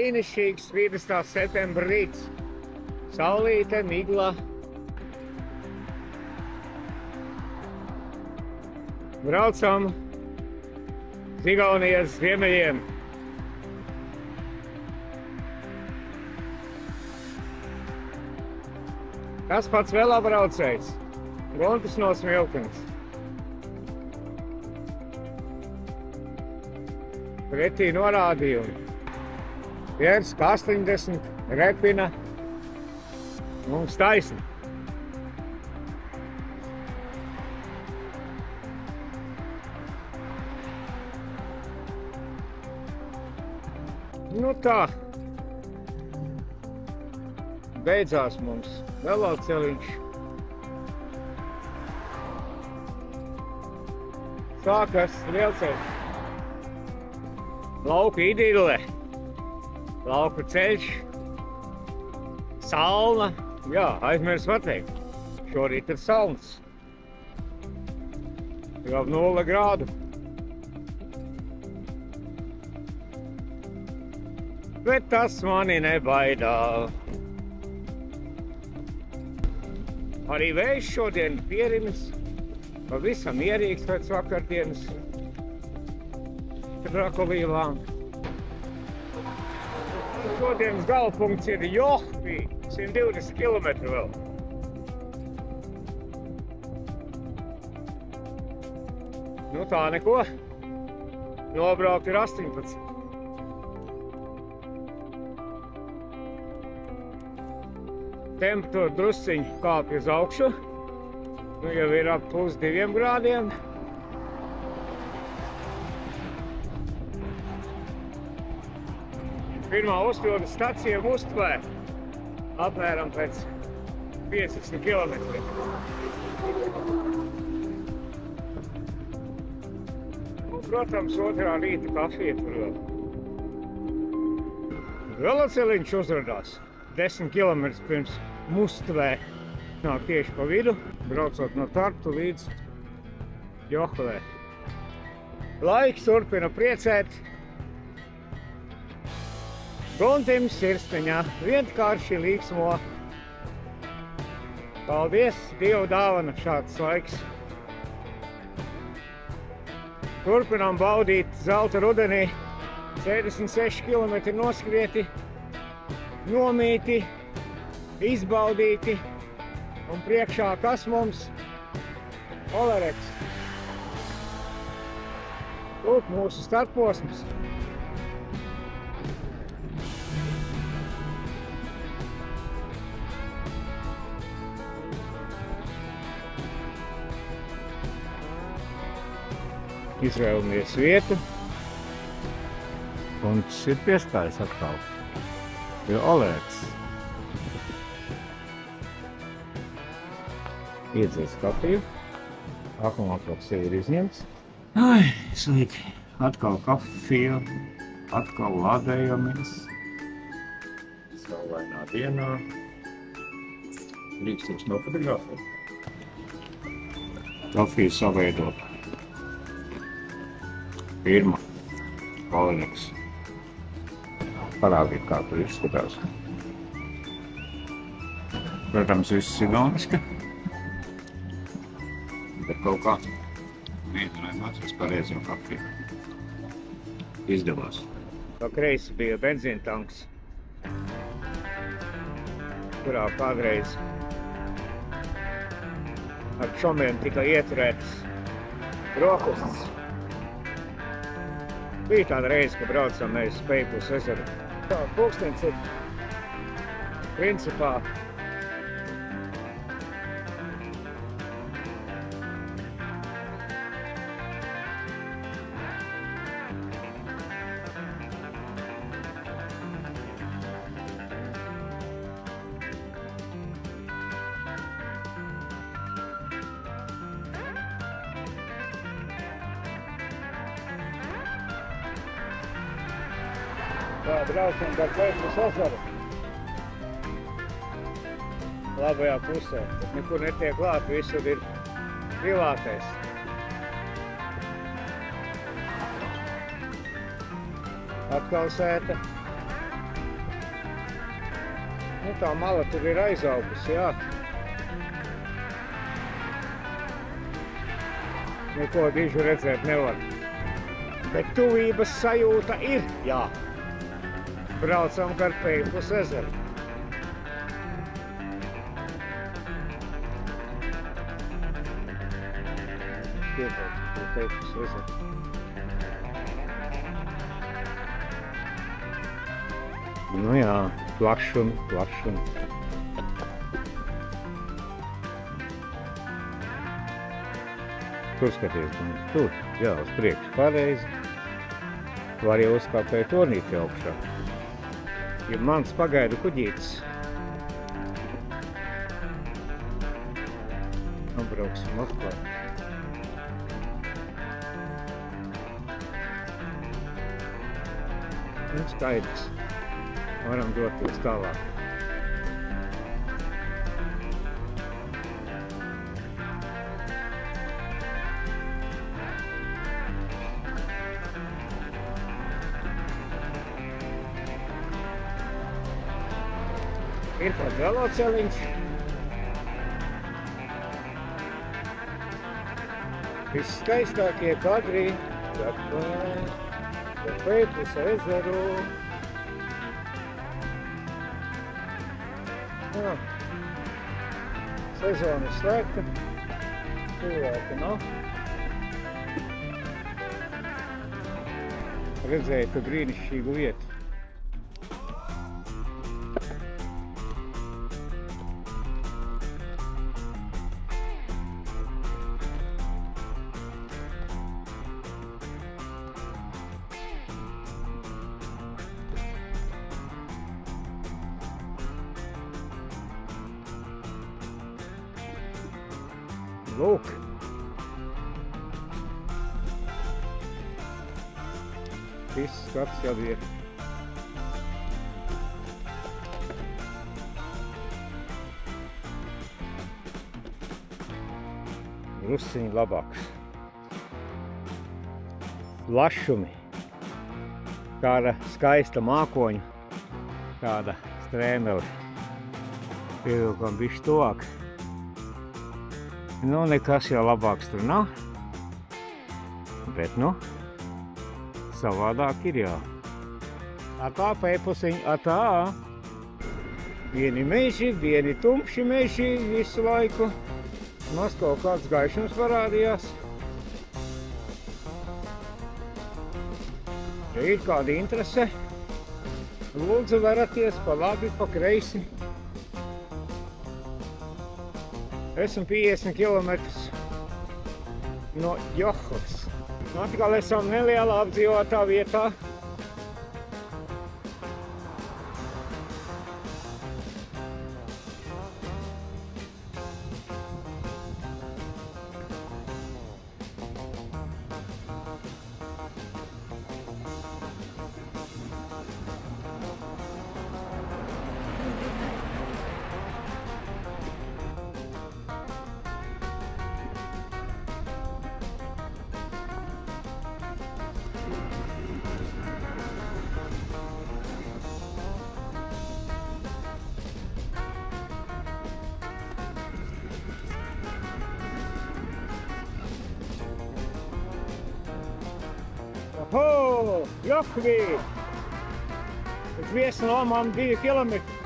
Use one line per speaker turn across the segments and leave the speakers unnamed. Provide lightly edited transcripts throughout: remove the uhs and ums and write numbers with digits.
brīnišķīgs 30. septembra rīts. Saulīte, migla. Braucam uz Igaunijas ziemeļiem. Kas pats velobraucējs? Guntis no Smiltenes. Pretī norādījumi. Vierska 80, Repina. Mums taisni. Nu tā. Beidzās mums veloceliņš. Sākas lielceļš. Lauku idille. Lauku ceļš. Salna. Jā, aizmirsu pateikt. Šorīt ir salns. Jau 0 grādu. Bet tas mani nebaidā. Arī vējš šodien pierimis. Pavisam mierīgs pēc vakardienas Drakolīlām. Šodienas galvpunkts ir Johvi, 120 km vēl. Nu tā neko. Nobraukt ir 18. Temperatūra drusciņi kāpj uz augšu. Nu jau ir ap +2 grādiem. Pirmā uzpildes stacija Mustvē. Apmēram pēc 50 km. Un, protams, otrā rīta kafija tur vēl. Veloceliņš uzradās 10 km pirms Mustvē. Nāk tieši pa vidu, braucot no Tartu līdz Johvē. Laiks turpina priecēt. Guntim sirsniņā vienkārši līksmo. Paldies, Dievu dāvana šāds laiks. Turpinām baudīt zelta rudenī. 76 km noskrieti, nomīti, izbaudīti. Un priekšā kas mums? Olereks. Lūk, mūsu startposms. Izvēlamies vietu. Un šis ir piestājis atkal. Jo Olereks. Iedzēs kafiju. Akumulātors jau ir izņemts. Ai, slīgi. Atkal kafija. Atkal lādējamies. Saulainā dienā. Drīkstams nofotografēt. Kafija saveidota. Pirma. Olereks. Parādīt, kā tur izskatās. Protams, viss igauniski. Bet kaut kā mēģinājām atrast pareizo kafiju. Izdevās. Pa kreisi bija benzīna tanks, kurā kādreiz ar čomiem tika ieturētas brokastis. Bija tāda reize, ka braucam mēs uz Peipus ezeru. Pulkstenis ir principā tā, braucam par Peipus ezeru. Labajā pusē. Nekur netiek klāt, visur ir privātais. Atkal sēta. Nu, tā mala tur ir aizaugusi, jā. Neko dižu redzēt nevar. Bet tuvības sajūta ir, jā. Braucam gar Peipus ezeru. Piebraucam Peipus ezeru. Nu jā, plašumi. Tur skaties, tur, jā, uz priekšu pareizi. Var jau uzkāpēt ornīti augšā. Ir mans pagaidu kuģītis. Nobrauksim atklāt. Un skaidrs. Varam doties tālāk. Ir pat veloceliņš. Viskaistākie kadri par Peipus ezeru. Jā. Sezona ir slēgta. Cilvēki nav. Redzēju, ka brīnišķīgu vietu. Lūk! Viss skats jau ir. Drusciņi labāks. Plašumi. Kāda skaista mākoņa. Tāda strēmele. Pievilkam bišķi tuvāk. Nu, nekas jau labāks tur nav, bet, nu, savādāk ir jā. Atā, Peipusiņ, atā. Vieni meži, vieni tumši meži visu laiku. Mums kaut kāds gaišums parādījās. Ja ir kāda interese, lūdzu veraties pa labi, pa kreisi. Esam 50 kilometrus no Johlas. Atkal esam nelielā apdzīvotā vietā. Oho, Johvi! Uz viesu nomām 2 kilometri.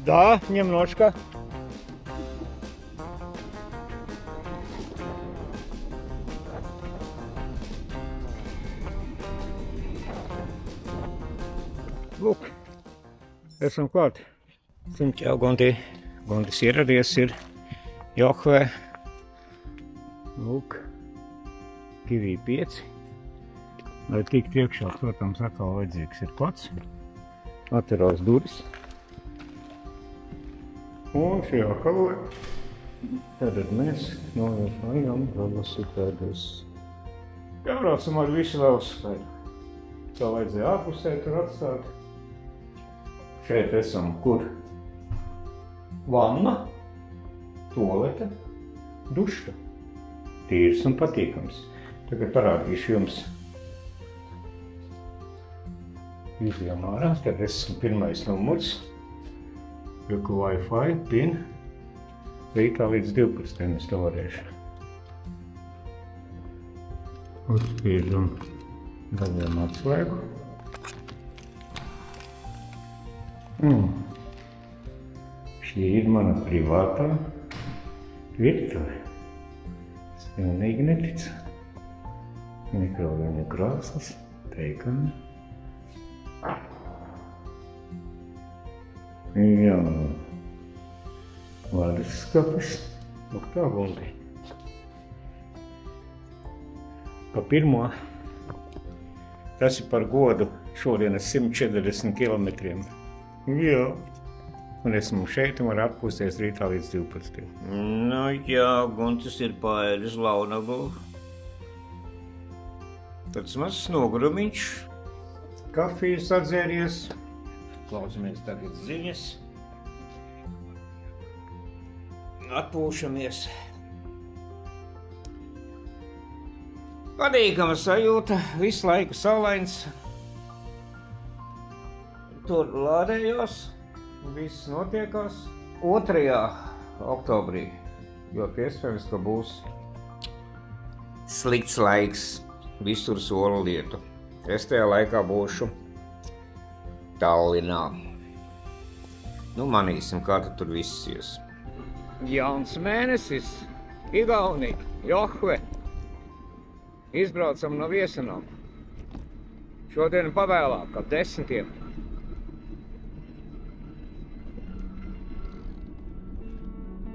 Да, немножко. Lūk, esam klāt. Jau Gundis ieradies ir Johvē. Lūk, Kivī 5. Lai tikt iekšā, protams, atkal vajadzīgs ir pats. Atverās durvis. Un šajā halē tad mēs novēršājam velosipēdus. Jābraucam ar visu velosipēdu. Tā vajadzēja ārpusē tur atstāt. Šeit esam, kur? Vanna, tualete, duša. Tīrs un patīkams. Tagad parādīšu jums. Izjām ārā, tad esmu pirmais numurs. Joku Wi-Fi, PIN. Rītā līdz 12. es to varēšu. Uzspiežam daļiem atslēgu. Šī ir mana privātā virtuve. Es pilnīgi neticu. Mikroviņu krāsas, teikami. Jā, vārdas skapis, lūk tā guldi. Pa pirmo, tas ir par godu šodienas 140 kilometriem. Jā, un esmu šeit un var atpūsties rītā līdz 12.
Nu jā, Guntis ir paēdis launagu. Tāds mazs nogurumiņš,
Kafijas atzēries.
klausamies tagad ziņas. Atpūšamies. Patīkama sajūta, visu laiku saulains. Tur lādējos, viss notiekās. 2. oktobrī, ļoti iespējams, ka būs slikts laiks, visur sola lietu. Es tajā laikā būšu Tallinā. Nu, manīsim, kā tad tur viss ies.
Jauns mēnesis, Igaunija, Johve. Izbraucam no Viesunām. Šodien pavēlāk, ap 10.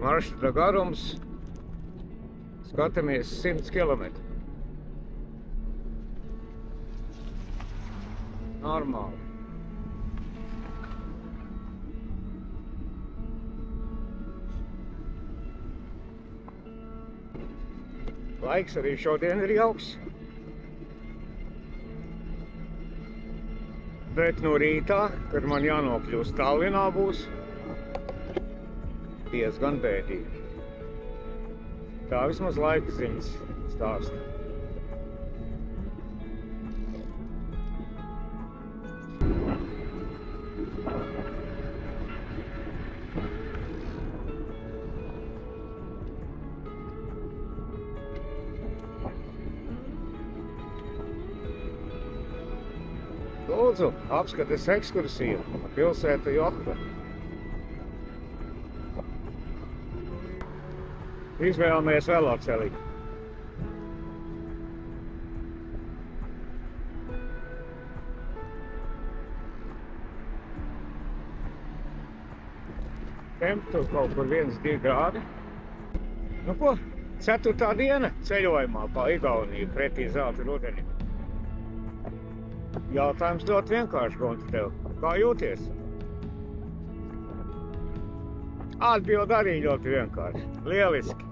Maršruta garums, skatāmies 100 km. Normāli. Laiks arī šodien ir jauks. Bet no rītā, kad man jānokļūst Tallinā, būs diezgan bēdīgi. Tā vismaz laika ziņas stāsta. Lūdzu, apskates ekskursiju pilsētu Johve. Izvēlamies veloceli. Temperatūra kaut kur 1–2 grādi. Nu ko, 4. diena ceļojumā pa Igauniju pretī zelta rudenim. Jautājums ļoti vienkārši, Gunti, tev. Kā jūties? Atbild arī ļoti vienkārši. Lieliski.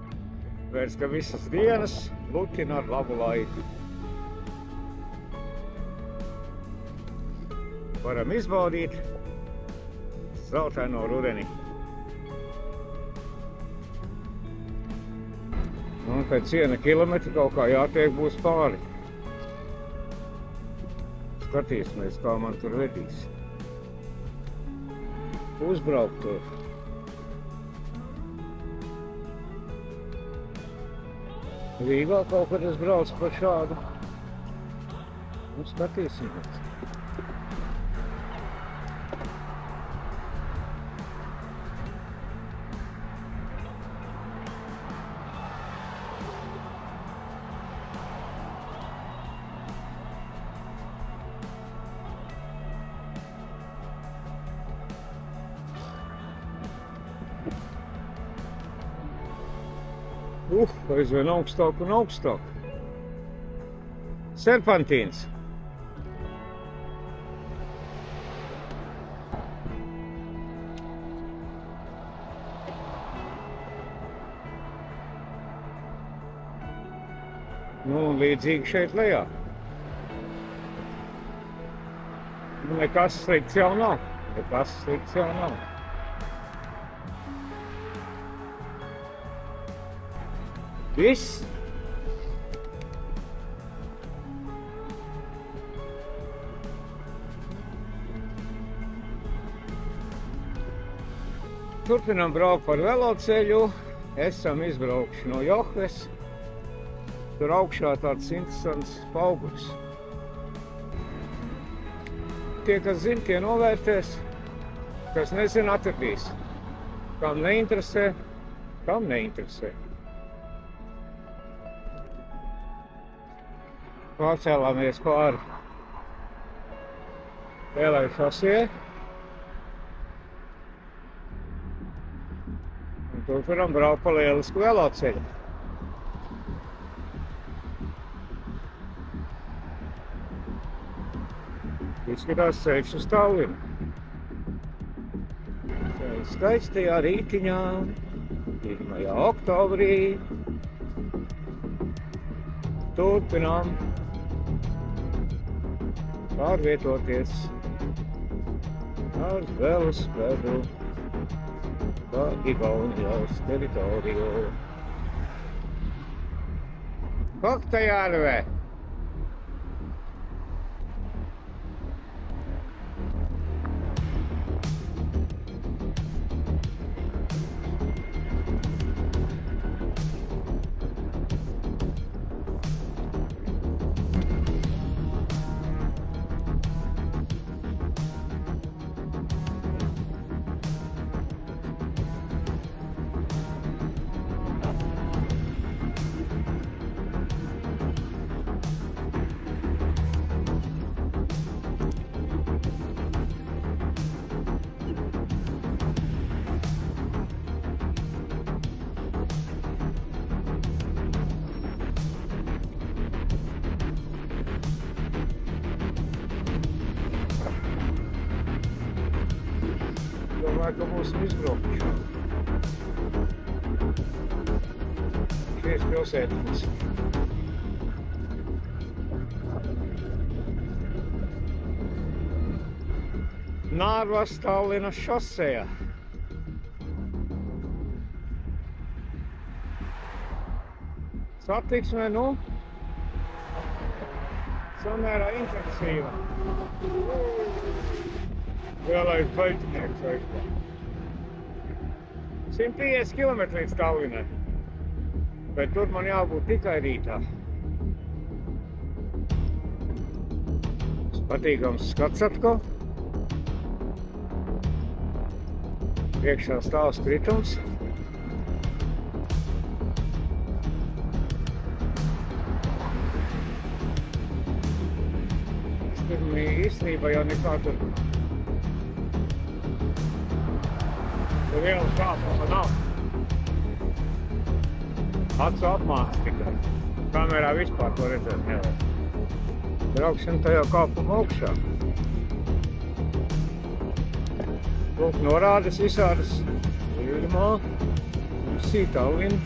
Vairs, ka visas dienas lutina ar labu laiku. Varam izbaudīt zeltaino rudeni. Un pēc 1 kilometra kaut kā jātiek būs pāri. Skatīsimies, kā man tur vedīs. Uzbraukt tur. Rīgā kaut kad es braucu par šādu. Nu, skatīsimies. Aizvien augstāk un augstāk. Serpantīns. Nu, un līdzīgi šeit lejā. Nu, nekas slikts jau nav. Nekas slikts jau nav. Viss. Turpinām braukt par veloceļu. Esam izbraukuši no Johves. Tur augšā tāds interesants pauguris. Tie, kas zina, tie novērtēs. Kas nezina, atradīs. Kam neinteresē, kam neinteresē. Pārcēlāmies pāri Lielai šosei. Un turpinām braukt pa lielisku veloceļu. Izskatās ceļš uz Tallinu. Skaistajā rītiņā, 1. oktobrī. Turpinām pārvietoties ar velosipēdu pa Igaunijas teritoriju. Koktajārvē! Domāju, ka būsim izbraukuši. Šīs pilsētiņas. Nārvas Tallinas šoseja. Satiksme, nu, samērā intensīva. Lielais baļķinieks aizpā. 150 km līdz Tallinai. Bet tur man jābūt tikai rītā. Patīkams skats atkal. Priekšā stāv kritums. Īstenībā jau nekā tur liela kāpuma nav. Acu apmāks tikai. Kamerā vispār to redzēt nevar. Brauksim tajā kāpuma augšā. Lūk, norādes visādas. Viļmā, Tallinn.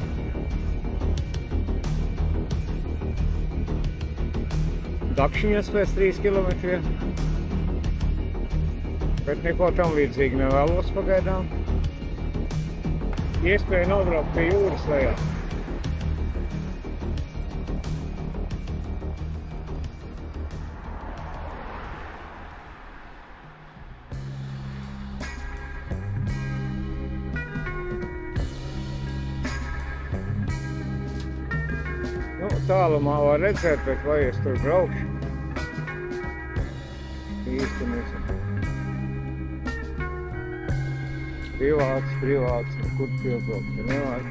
Dakšiņas pēc 3 kilometriem. Bet neko tam līdzīgi nevēlos pagaidām. Iespēja nobraukt pie jūras lejā. Nu, tālumā var redzēt, bet vai es tur braukšu? Īsti nezinu. Privāts, kur piebraukt, nevajag.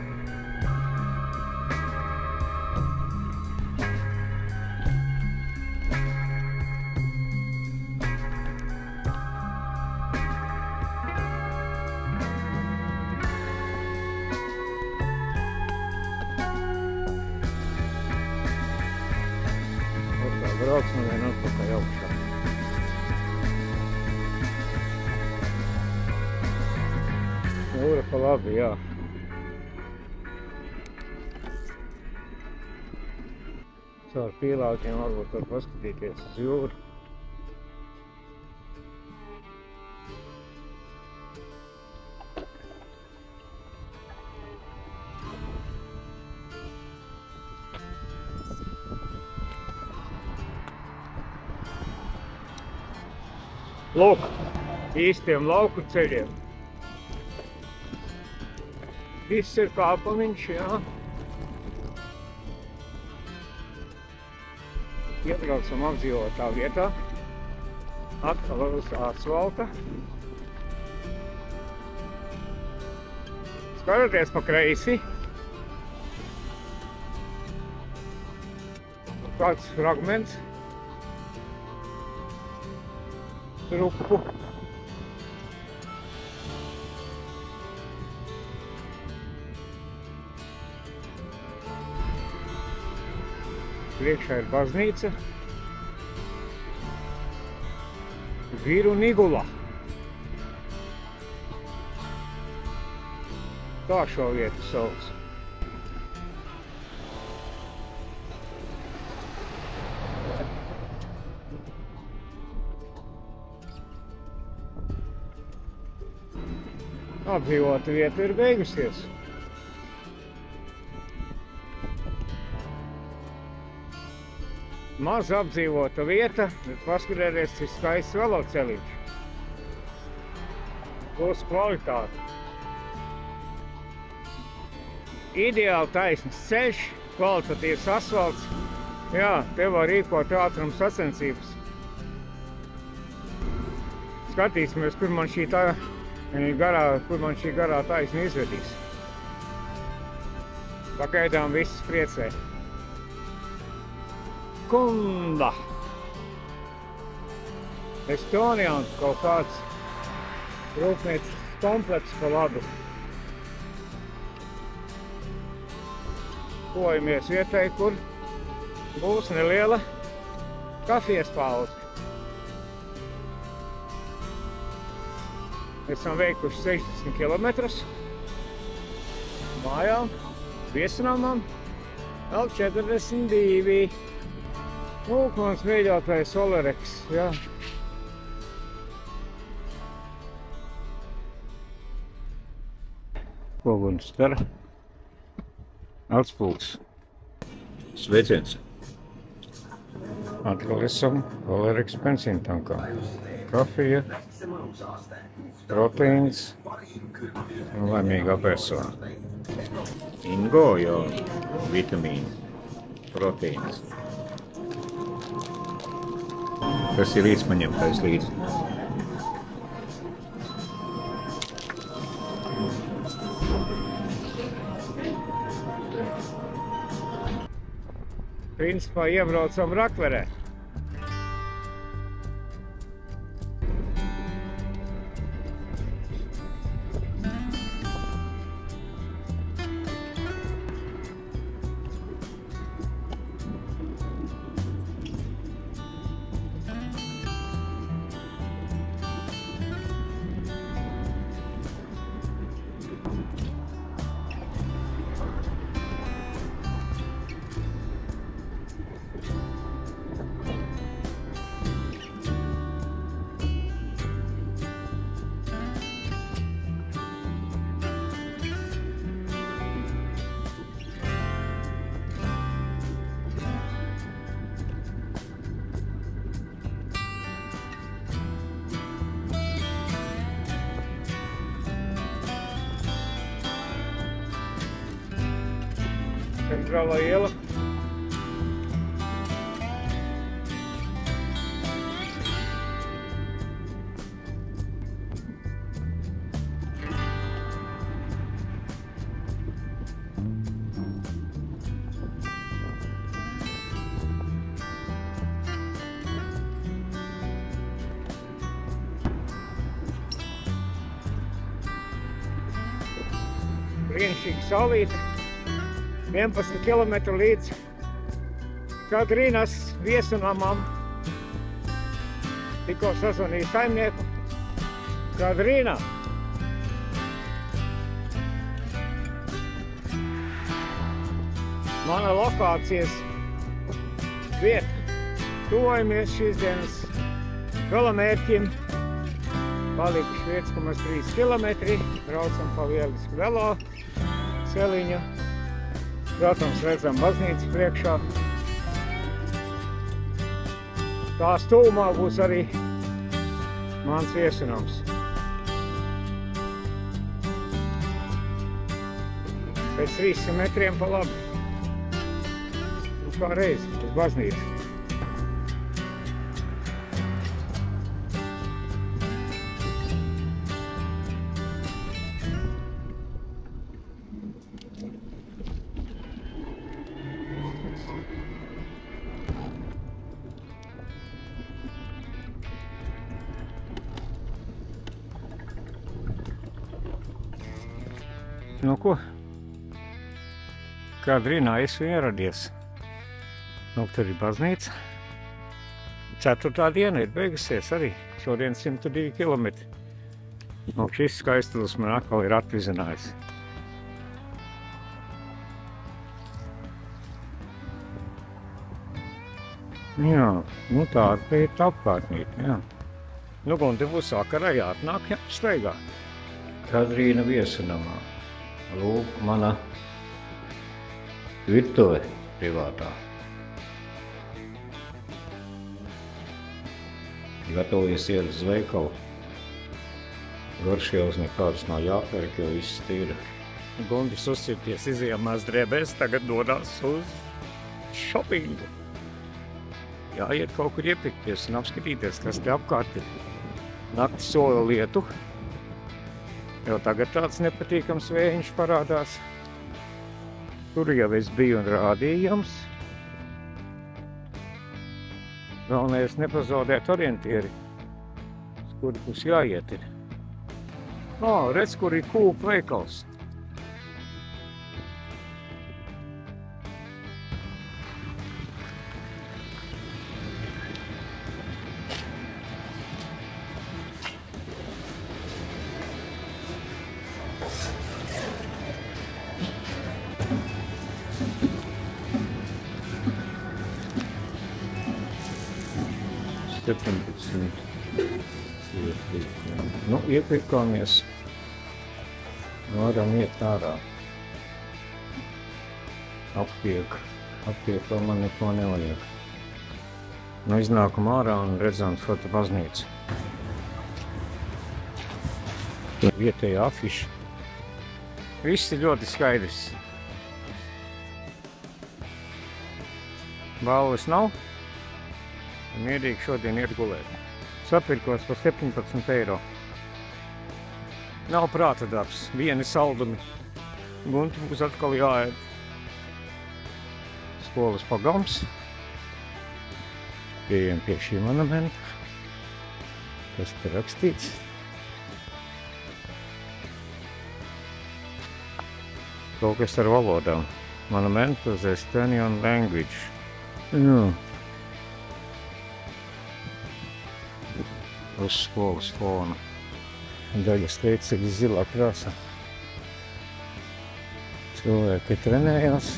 Brauksim vien atpakaļ augšā. Jūra pa labi, jā. caur pīlākiem varbūt var paskatīties uz jūru. Lūk, īstiem lauku ceļiem. Viss ir kāpamiņš, jā. Iebraucam apdzīvotā vietā. Atkal uz asfalta. Skatoties pa kreisi. Kāds fragments. Rupu. Priekšā ir baznīca. Vīru Nigula. Tā šo vietu sauc. Apdzīvota vieta ir beigusies. Maz apdzīvota vieta, bet paskatieties, cik skaists veloceliņš. Plus kvalitāte. Ideāli taisns ceļš, kvalitatīvs asfalts. Jā, te var rīkot ātruma sacensības. Skatīsimies, kur man šī garā taisni izvedīs. Pagaidām viss priecē. Kunda. Estonijā un kaut kāds rūpniecisks komplekss pa labu. Tojamies vietai, kur būs neliela kafijas pauze. Esam veikuši 60 kilometrus mājām, viesunamam, vēl 42. Lūk, mans mīļotais Olereks, jā. Poguns skara. Atspulks.
Sveiciens.
Atkal esam Olereks benzīntankā. Kafija, proteīns un laimīgā persona.
Ingo jau vitamīni, proteīns. Kas ir līdz paņemtais līdzi?
Principā iebraucam Rakverē. Centrālā iela. Brīnišķīga saulīte. 11 kilometru līdz Kadrīnas viesunamam. Tikko sazvanīju saimnieku. Kadrīna. Mana lokācijas vieta. Tuvojamies šīs dienas galamērķim. Palikuši 1,3 kilometri. Braucam pa lielisku velo celiņu. Protams, redzam baznīcu priekšā. Tās tuvumā būs arī mans viesunams. Pēc 300 metriem pa labi. Un kā reizi uz baznīcu. Nu ko? Kadrīnā esmu ieradies. Nu, tur ir baznīca. 4. diena ir beigusies arī. Šodien 102 kilometri. Nu, šis skaistulis man atkal ir atvizinājis. Jā, nu tāda ir apkārtnīte, jā. Nu, un te būs vakarā jāatnāk staigā. Kadrīna viesunamā. Lūk, mana virtuve privātā. Gatavojies iet uz veikalu. Garšielas nekādas nav jāpērk, jo viss tīra. Gundis uzsirties izījamās drēbēs, tagad dodās uz šopingu. Jāiet kaut kur iepirkties un apskatīties, kas te apkārt ir. Nakti sola lietu. Jo tagad tāds nepatīkams vējiņš parādās. Tur jau es biju un rādīju jums. Galvenais nepazaudēt orientieri, uz kuri būs jāiet ir. Redz, kur ir kūpu veikals. Nu, iepirkāmies. Varam iet ārā. Apiek vēl man neko nevajag. Nu, iznākam ārā un redzam foto baznīcu. Vietējā afiša. Viss ir ļoti skaidrs. Balvas nav. Mierīgi šodien iet gulēt. Sapirkos par 17 eiro. Nav prāta darbs, vieni saldumi. Gunti būs atkal jāēd. Skolas pagams. Pieejam pie šī monumenta. Kas te rakstīts? Kaut kas ar valodām. Monumentus Estonian language. Jā. Uz skolas fona. Daļas veicekļi zilā krāsā. Cilvēki trenējās.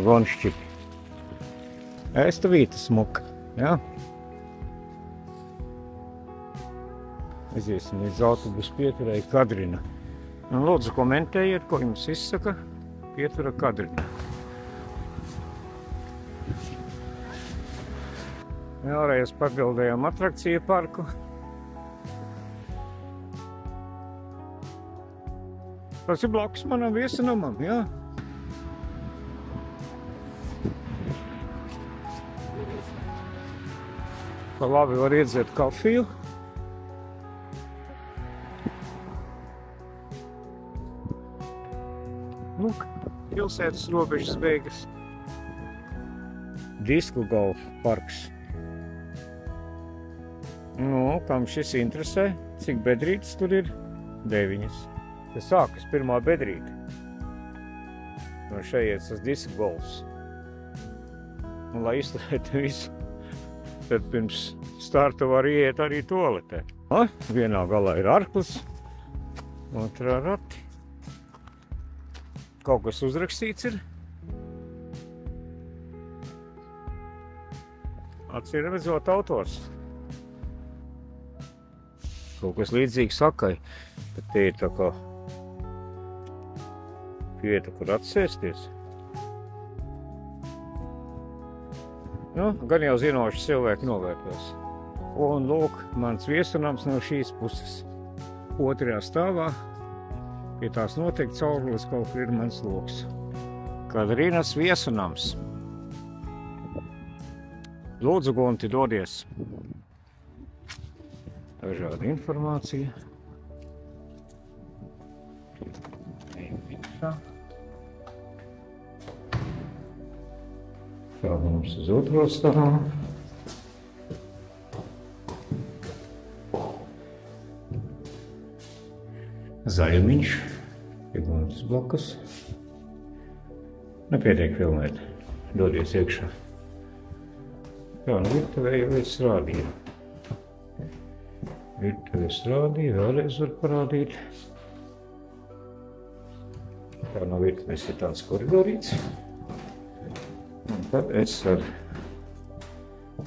Gonšķipi. Ēsta vīta smuka, jā? Aiziesim līdz autobusu pieturai Kadrina. Un lūdzu komentējiet, ko jums izsaka pietura Kadrina. Vēlreiz papildējām atrakciju parku. Tas ir blakus manam viesunamam, jā. Pa labi var iedzert kafiju. Lūk, pilsētas robežas beigas. Disku golfa parks. Nu, kam šis interesē, cik bedrītes tur ir? 9. Tas sākas pirmā bedrīte. No šeit tas disku golfs. Un, lai izturētu visu tad pirms starta var iet arī toaletē. Vienā galā ir arklis, otrā rati. Kaut kas uzrakstīts ir. Acīm redzot autors. Kaut kas līdzīgs sakai, bet te ir tā kā vieta, kur atsēsties. Nu, gan jau zinoši cilvēki novērtos. Un lūk, mans viesunams no šīs puses. Otrajā stāvā pie tās noteikti caurules kaut kur ir mans loks. Kadrīnas viesunams. Lūdzu, Gunti, dodies. Dažāda informācija. Tā mums uz otro stāvu. Zaļumiņš, pie Guntas blakus. Nepietiek filmēt, dodies iekšā. Jā, nu virtuvē jau es rādīju. Virtuvē es rādīju, vēlreiz var parādīt. Tā no virtuves ir tāds koridorīts. Un tad es ar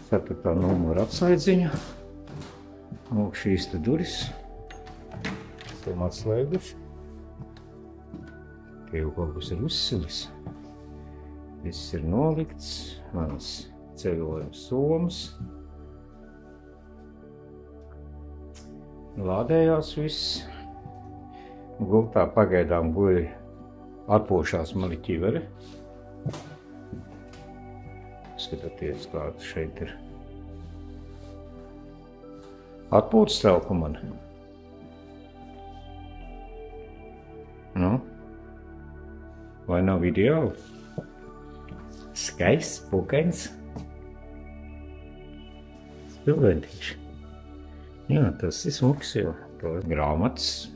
4. numuru atsaidziņu. Lūk, šīs te duris. Esam atslēguši. Te jau kaut kas ir uzsilis. Viss ir nolikts. Mans ceļojums somas. Lādējās viss. Gultā pagaidām guļ atpūšās mani ķivere. Skatieties, kāda šeit ir. Atpūtas telpa man. Nu? Vai nav ideāli? Skaists, pukains. Spilventīši. Jā, tas ir smuks jau. Grāmatas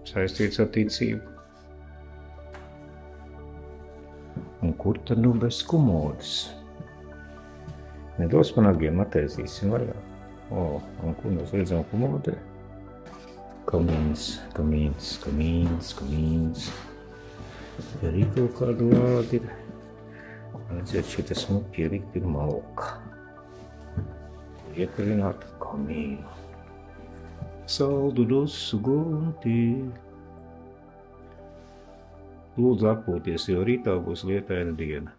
saistīts ar ticību. Un kur tad nu bez komodas? Nedos pa nagiem, attēzīsim vaļā. Un kur mēs redzam komodē? Kamīns. Ja arī kaut kādu lādi ir. Redziet, šita smuki ielikt ir malka. Iekarināt kamīnu. Saldu dosu Gunti. Lūdzu atpūties, jo rītā būs lietaina diena.